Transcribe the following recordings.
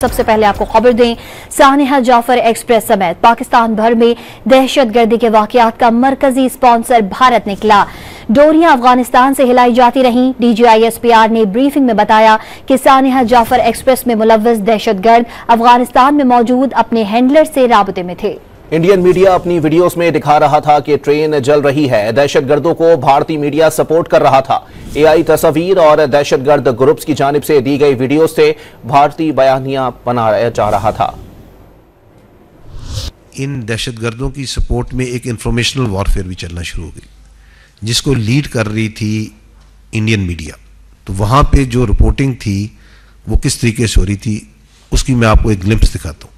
सबसे पहले आपको खबर दें, सानिया जाफर एक्सप्रेस समेत पाकिस्तान भर में दहशतगर्दी के वाकयात का मरकजी स्पॉन्सर भारत निकला। डोरियां अफगानिस्तान से हिलाई जाती रहीं। DGISPR ने ब्रीफिंग में बताया कि सानिया जाफर एक्सप्रेस में मुलव्वस दहशतगर्द अफगानिस्तान में मौजूद अपने हैंडलर से राबते में थे। इंडियन मीडिया अपनी वीडियोस में दिखा रहा था कि ट्रेन जल रही है। दहशतगर्दों को भारतीय मीडिया सपोर्ट कर रहा था। AI तस्वीर और दहशतगर्द ग्रुप्स की जानिब से दी गई वीडियोस से भारतीय बयानिया बनाया जा रहा था। इन दहशतगर्दों की सपोर्ट में एक इंफॉर्मेशनल वॉरफेयर भी चलना शुरू हो गई, जिसको लीड कर रही थी इंडियन मीडिया। तो वहां पे जो रिपोर्टिंग थी वो किस तरीके से हो रही थी, उसकी मैं आपको एक ग्लिम्प्स दिखाता हूँ।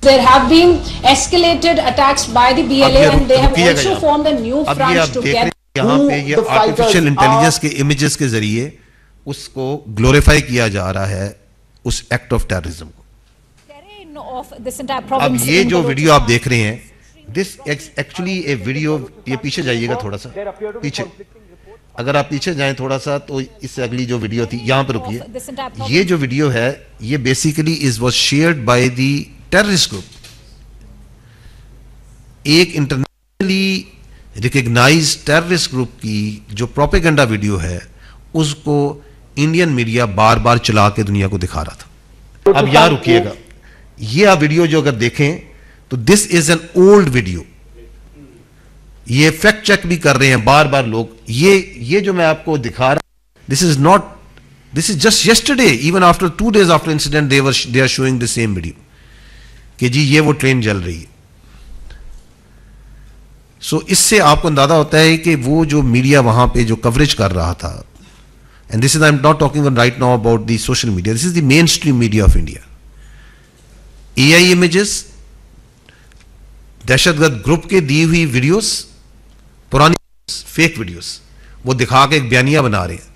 There have been escalated attacks by the BLA and they have also formed a new front together. यहाँ पे ये आर्टिफिशियल इंटेलिजेंस के इमेजेस के जरिए उसको ग्लोरीफाई किया जा रहा है, उस एक्ट ऑफ टेररिज्म को। अब ये जो वीडियो आप देख रहे हैं, दिस एक्चुअली ए वीडियो, ये पीछे जाइएगा थोड़ा सा पीछे, अगर आप पीछे जाएं थोड़ा सा तो इससे अगली जो वीडियो थी यहाँ पे रुकिए। ये जो वीडियो है ये basically was shared by the terrorist group. एक इंटरनेशनली रिकॉग्नाइज्ड टेररिस्ट ग्रुप की जो प्रोपेगेंडा वीडियो है उसको इंडियन मीडिया बार बार चला के दुनिया को दिखा रहा था। अब यहां रुकिएगा, ये आप वीडियो जो अगर देखें तो this is an old video. ये फैक्ट चेक भी कर रहे हैं बार बार लोग। ये जो मैं आपको दिखा रहा हूं, this is just yesterday, even after 2 days after incident they are showing the same video कि जी ये वो ट्रेन जल रही है। सो इससे आपको अंदाजा होता है कि वो जो मीडिया वहां पे जो कवरेज कर रहा था, and this is I am not talking right now about the social media, this is the main stream media of India. AI images, दहशतगर्द ग्रुप के दी हुई वीडियोस, पुरानी फेक वीडियोस वो दिखा के एक बयानिया बना रहे हैं।